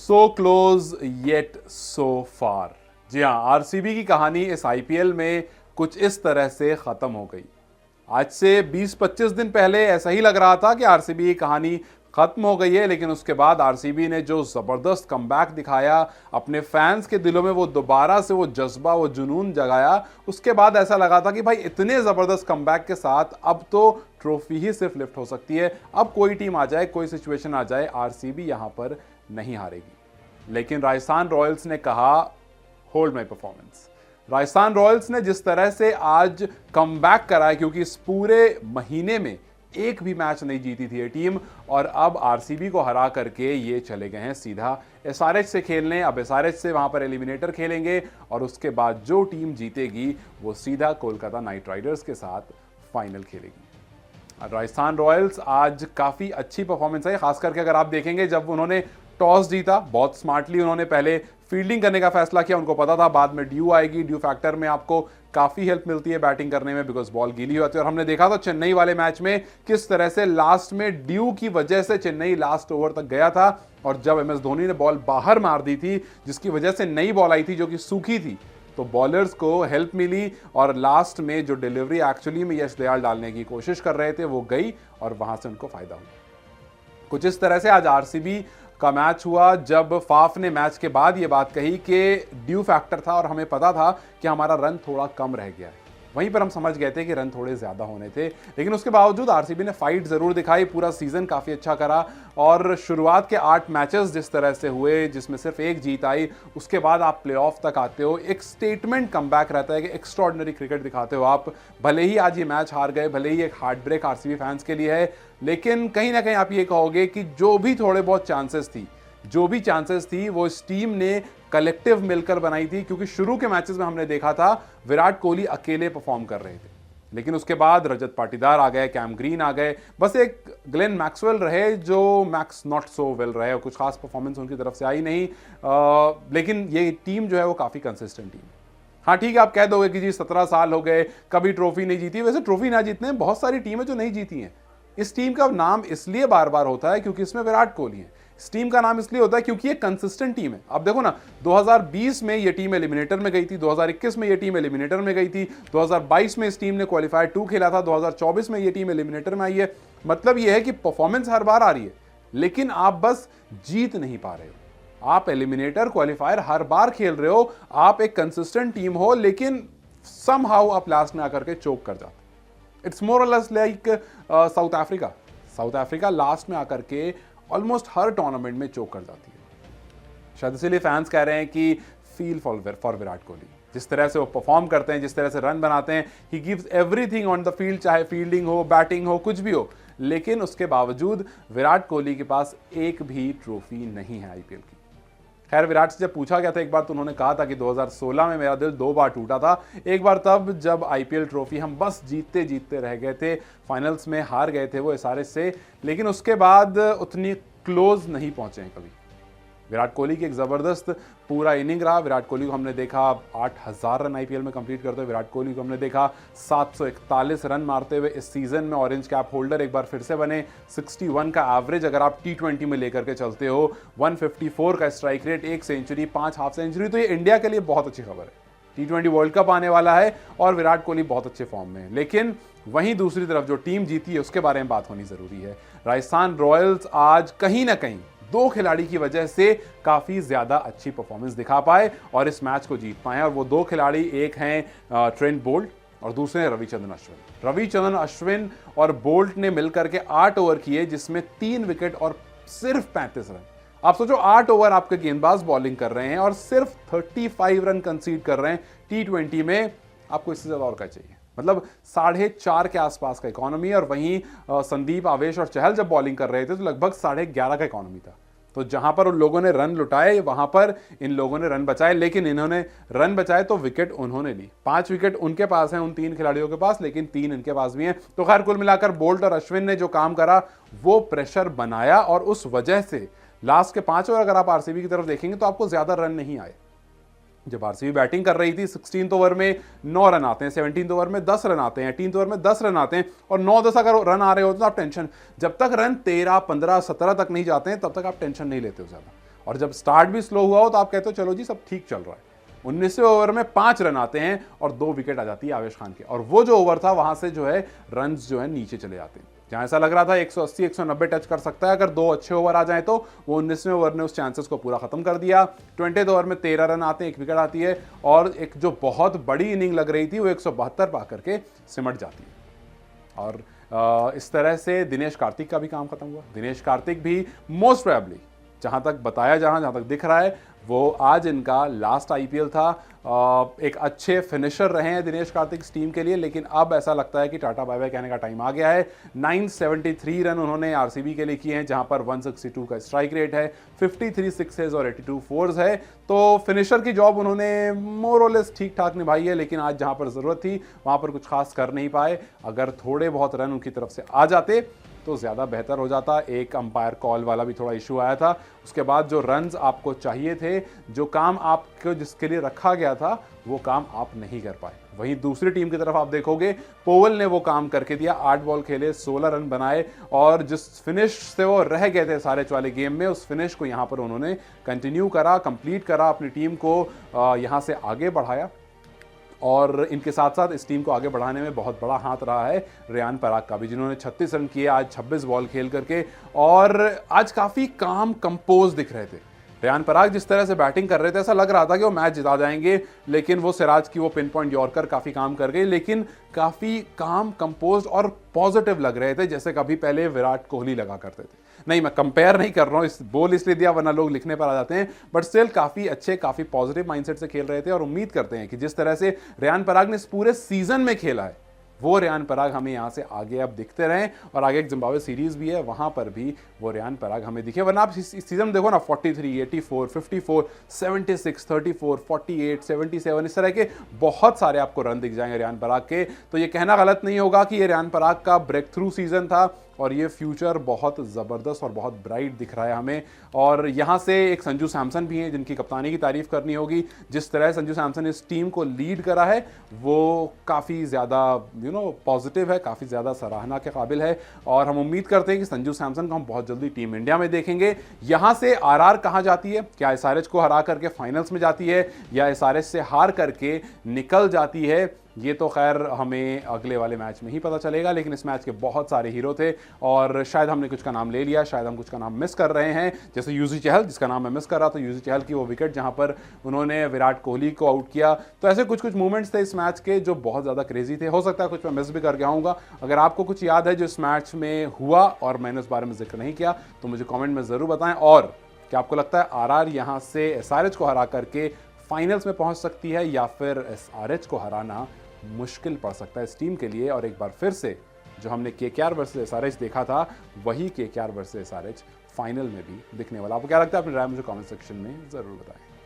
So close yet so फार। जी हाँ, RCB की कहानी इस आईपीएल में कुछ इस तरह से खत्म हो गई। आज से 20-25 दिन पहले ऐसा ही लग रहा था कि आरसीबी की कहानी खत्म हो गई है, लेकिन उसके बाद आरसीबी ने जो जबरदस्त कमबैक दिखाया, अपने फैंस के दिलों में वो दोबारा से वो जज्बा, वो जुनून जगाया। उसके बाद ऐसा लगा था कि भाई इतने जबरदस्त कमबैक के साथ अब तो ट्रॉफी ही सिर्फ लिफ्ट हो सकती है। अब कोई टीम आ जाए, कोई सिचुएशन आ जाए, आरसीबी यहां पर नहीं हारेगी। लेकिन राजस्थान रॉयल्स ने कहा hold my performance. Rajasthan Royals ने जिस तरह से आज कमबैक करा है, क्योंकि इस पूरे महीने में एक भी मैच नहीं जीती थी ये टीम, और अब आरसीबी को हरा करके ये चले गए हैं सीधा एसआरएच से खेलने। अब एसआरएच से वहां पर एलिमिनेटर खेलेंगे और उसके बाद जो टीम जीतेगी वो सीधा कोलकाता नाइट राइडर्स के साथ फाइनल खेलेगी। राजस्थान रॉयल्स आज काफी अच्छी परफॉर्मेंस है, खास करके अगर आप देखेंगे जब उन्होंने टॉस जीता, बहुत स्मार्टली उन्होंने पहले फील्डिंग करने का फैसला किया। उनको पता था बाद में ड्यू आएगी, ड्यू फैक्टर में आपको काफी हेल्प मिलती है बैटिंग करने में, बिकॉज बॉल गीली होती है। और हमने देखा था चेन्नई वाले मैच में किस तरह से लास्ट में ड्यू की वजह से चेन्नई लास्ट ओवर तक गया था, और जब एमएस धोनी ने बॉल बाहर मार दी थी जिसकी वजह से नई बॉल आई थी जो कि सूखी थी, तो बॉलर्स को हेल्प मिली और लास्ट में जो डिलीवरी एक्चुअली में यश दयाल डालने की कोशिश कर रहे थे वो गई और वहां से उनको फायदा हुआ। कुछ इस तरह से आज आरसीबी का मैच हुआ जब फाफ ने मैच के बाद ये बात कही कि ड्यू फैक्टर था और हमें पता था कि हमारा रन थोड़ा कम रह गया है। वहीं पर हम समझ गए थे कि रन थोड़े ज्यादा होने थे, लेकिन उसके बावजूद आरसीबी ने फाइट जरूर दिखाई, पूरा सीजन काफी अच्छा करा। और शुरुआत के 8 मैचेस जिस तरह से हुए, जिसमें सिर्फ एक जीत आई, उसके बाद आप प्लेऑफ तक आते हो, एक स्टेटमेंट कमबैक रहता है कि एक्स्ट्रॉर्डिनरी क्रिकेट दिखाते हो आप। भले ही आज ये मैच हार गए, भले ही एक हार्ट ब्रेक आरसीबी फैंस के लिए है, लेकिन कहीं ना कहीं आप ये कहोगे कि जो भी थोड़े बहुत चांसेस थी वो इस टीम ने कलेक्टिव मिलकर बनाई थी। क्योंकि शुरू के मैचेस में हमने देखा था विराट कोहली अकेले परफॉर्म कर रहे थे, लेकिन उसके बाद रजत पाटीदार आ गए, कैम ग्रीन आ गए, बस एक ग्लेन मैक्सवेल रहे जो मैक्स नॉट सो वेल रहे और कुछ खास परफॉर्मेंस उनकी तरफ से आई नहीं। लेकिन ये टीम जो है वो काफी कंसिस्टेंट टीम है। हाँ ठीक है, आप कह दोगे कि जी 17 साल हो गए, कभी ट्रॉफी नहीं जीती। वैसे ट्रॉफी ना जीतने बहुत सारी टीमें जो नहीं जीती हैं। इस टीम का नाम इसलिए बार बार होता है क्योंकि इसमें विराट कोहली है। इस टीम का नाम इसलिए होता है क्योंकि ये कंसिस्टेंट टीम है। अब देखो ना, 2020 में ये टीम एलिमिनेटर में गई थी, 2021 में ये टीम एलिमिनेटर में गई थी, 2022 में इस टीम ने क्वालिफायर 2 खेला था, 2024 में ये टीम एलिमिनेटर में आई है। मतलब ये है कि परफॉर्मेंस हर बार आ रही है, लेकिन आप बस जीत नहीं पा रहे हो। आप एलिमिनेटर क्वालिफायर हर बार खेल रहे हो, आप एक कंसिस्टेंट टीम हो, लेकिन समहाउ आप लास्ट में आकर के चोक कर जाते। इट्स मोर और less like south Africa last में आकर के ऑलमोस्ट हर टूर्नामेंट में चोक कर जाती है। शायद इसीलिए फैंस कह रहे हैं कि फील फॉर विराट कोहली। जिस तरह से वो परफॉर्म करते हैं, जिस तरह से रन बनाते हैं, he gives everything on the field, चाहे फील्डिंग हो, बैटिंग हो, कुछ भी हो। लेकिन उसके बावजूद विराट कोहली के पास एक भी ट्रॉफी नहीं है आईपीएल की। खैर, विराट से जब पूछा गया था एक बार, तो उन्होंने कहा था कि 2016 में मेरा दिल 2 बार टूटा था। एक बार तब जब आईपीएल ट्रॉफी हम बस जीतते जीतते रह गए थे, फाइनल्स में हार गए थे वो एसआरएच से, लेकिन उसके बाद उतनी क्लोज नहीं पहुंचे हैं कभी। विराट कोहली की एक जबरदस्त पूरा इनिंग रहा। विराट कोहली को हमने देखा 8000 रन आईपीएल में कंप्लीट करते हुए, विराट कोहली को हमने देखा 741 रन मारते हुए इस सीजन में ऑरेंज कैप होल्डर एक बार फिर से बने। 61 का एवरेज अगर आप T20 में लेकर के चलते हो, 154 का strike rate, 1 century, 5 half century, तो ये इंडिया के लिए बहुत अच्छी खबर है। T20 वर्ल्ड कप आने वाला है और विराट कोहली बहुत अच्छे फॉर्म में है। लेकिन वहीं दूसरी तरफ जो टीम जीती है उसके बारे में बात होनी जरूरी है। राजस्थान रॉयल्स आज कहीं ना कहीं 2 खिलाड़ी की वजह से काफी ज्यादा अच्छी परफॉर्मेंस दिखा पाए और इस मैच को जीत पाए। और वो 2 खिलाड़ी, एक हैं ट्रेंट बोल्ट और दूसरे हैं रविचंद्रन अश्विन और बोल्ट ने मिलकर के 8 ओवर किए, जिसमें 3 विकेट और सिर्फ 35 रन। आप सोचो, 8 ओवर आपके गेंदबाज बॉलिंग कर रहे हैं और सिर्फ 35 रन कंसीड कर रहे हैं T20 में। आपको इससे ज्यादा और क्या चाहिए? मतलब 4.5 के आसपास का इकोनॉमी। और वहीं संदीप, आवेश और चहल जब बॉलिंग कर रहे थे तो लगभग 11.5 का इकोनॉमी था। तो जहां पर उन लोगों ने रन लुटाए, वहां पर इन लोगों ने रन बचाए, लेकिन इन्होंने रन बचाए तो विकेट उन्होंने ली। 5 विकेट उनके पास हैं, उन 3 खिलाड़ियों के पास, लेकिन 3 इनके पास भी हैं। तो खैर, कुल मिलाकर बोल्ट और अश्विन ने जो काम करा वो प्रेशर बनाया, और उस वजह से लास्ट के 5 ओवर अगर आप आरसीबी की तरफ देखेंगे तो आपको ज्यादा रन नहीं आए। जब आरसीबी बैटिंग कर रही थी 16th ओवर में 9 रन आते हैं, 17th ओवर में 10 रन आते हैं, 18th ओवर में 10 रन आते हैं, और 9-10 अगर रन आ रहे होते तो आप टेंशन, जब तक रन 13, 15, 17 तक नहीं जाते हैं तब तक आप टेंशन नहीं लेते हो ज्यादा। और जब स्टार्ट भी स्लो हुआ हो तो आप कहते हो चलो जी सब ठीक चल रहा है। 19वें ओवर में 5 रन आते हैं और 2 विकेट आ जाती है आवेश खान के, और वो जो ओवर था वहां से जो है रन्स जो है नीचे चले जाते हैं। जहां ऐसा लग रहा था 180 190 टच कर सकता है अगर 2 अच्छे ओवर आ जाए, तो वो 19वें ओवर ने उस चांसेस को पूरा खत्म कर दिया। 20वें ओवर में 13 रन आते हैं, 1 विकेट आती है, और एक जो बहुत बड़ी इनिंग लग रही थी वो 172 पा करके सिमट जाती है। और इस तरह से दिनेश कार्तिक का भी काम खत्म हुआ। दिनेश कार्तिक भी मोस्ट प्रोबेबली, जहां तक बताया जहां तक दिख रहा है, वो आज इनका लास्ट आईपीएल था। एक अच्छे फिनिशर रहे हैं दिनेश कार्तिक इस टीम के लिए, लेकिन अब ऐसा लगता है कि टाटा बाय बाय कहने का टाइम आ गया है। 973 रन उन्होंने आरसीबी के लिए किए हैं, जहां पर 162 का स्ट्राइक रेट है, 53 सिक्सेज और 82 फोर्स है। तो फिनिशर की जॉब उन्होंने मोर और लेस ठीक ठाक निभाई है, लेकिन आज जहां पर जरूरत थी वहां पर कुछ खास कर नहीं पाए। अगर थोड़े बहुत रन उनकी तरफ से आ जाते तो ज़्यादा बेहतर हो जाता। एक अंपायर कॉल वाला भी थोड़ा इशू आया था, उसके बाद जो रन्स आपको चाहिए थे, जो काम आपको जिसके लिए रखा गया था, वो काम आप नहीं कर पाए। वहीं दूसरी टीम की तरफ आप देखोगे, पोवल ने वो काम करके दिया। 8 बॉल खेले, 16 रन बनाए, और जिस फिनिश से वो रह गए थे सारे वाले गेम में, उस फिनिश को यहाँ पर उन्होंने कंटिन्यू करा, कंप्लीट करा, अपनी टीम को यहाँ से आगे बढ़ाया। और इनके साथ साथ इस टीम को आगे बढ़ाने में बहुत बड़ा हाथ रहा है रेयान पराग का भी, जिन्होंने 36 रन किए आज 26 बॉल खेल करके, और आज काफ़ी काम कंपोज दिख रहे थे। रेयान पराग जिस तरह से बैटिंग कर रहे थे, ऐसा लग रहा था कि वो मैच जिता जाएंगे, लेकिन वो सिराज की वो पिन पॉइंट यॉर्कर काफ़ी काम कर गई, लेकिन काफ़ी काम कंपोज और पॉजिटिव लग रहे थे, जैसे कभी पहले विराट कोहली लगा करते थे। नहीं, मैं कंपेयर नहीं कर रहा हूँ, इस बोल इसलिए दिया वरना लोग लिखने पर आ जाते हैं, बट स्टिल काफ़ी अच्छे, काफ़ी पॉजिटिव माइंडसेट से खेल रहे थे। और उम्मीद करते हैं कि जिस तरह से रेयान पराग ने इस पूरे सीजन में खेला है, वो रेयान पराग हमें यहाँ से आगे अब दिखते रहें, और आगे एक जिम्बाब्वे सीरीज भी है, वहाँ पर भी वो रेयान पराग हमें दिखे। वरना आप इस सीजन में देखो ना, 43, 84, 54, 76, 34, 48, 77, इस तरह के बहुत सारे आपको रन दिख जाएंगे रेयान पराग के। तो ये कहना गलत नहीं होगा कि ये रेयान पराग का ब्रेक थ्रू सीजन था, और ये फ्यूचर बहुत ज़बरदस्त और बहुत ब्राइट दिख रहा है हमें। और यहाँ से एक संजू सैमसन भी हैं, जिनकी कप्तानी की तारीफ करनी होगी। जिस तरह संजू सैमसन इस टीम को लीड करा है, वो काफ़ी ज़्यादा पॉजिटिव है, काफ़ी ज़्यादा सराहना के काबिल है, और हम उम्मीद करते हैं कि संजू सैमसन को हम बहुत जल्दी टीम इंडिया में देखेंगे। यहाँ से आरआर कहाँ जाती है, क्या एसआरएच को हरा करके फाइनल्स में जाती है, या एसआरएच से हार करके निकल जाती है, ये तो खैर हमें अगले वाले मैच में ही पता चलेगा। लेकिन इस मैच के बहुत सारे हीरो थे, और शायद हमने कुछ का नाम ले लिया, शायद हम कुछ का नाम मिस कर रहे हैं, जैसे यूजी चहल, जिसका नाम मैं मिस कर रहा था। यूजी चहल की वो विकेट जहां पर उन्होंने विराट कोहली को आउट किया। तो ऐसे कुछ कुछ मूवमेंट्स थे इस मैच के जो बहुत ज़्यादा क्रेजी थे। हो सकता है कुछ मैं मिस भी करके आऊँगा। अगर आपको कुछ याद है जो इस मैच में हुआ और मैंने उस बारे में जिक्र नहीं किया, तो मुझे कॉमेंट में ज़रूर बताएं। और क्या आपको लगता है आरआर यहाँ से एसआरएच को हरा करके फाइनल्स में पहुँच सकती है, या फिर एसआरएच को हराना मुश्किल पड़ सकता है इस टीम के लिए? और एक बार फिर से जो हमने केकेआर वर्सेस एसआरएच देखा था, वही केकेआर वर्सेस एसआरएच फाइनल में भी दिखने वाला। आपको क्या लगता है? अपनी राय मुझे कमेंट सेक्शन में ज़रूर बताएं।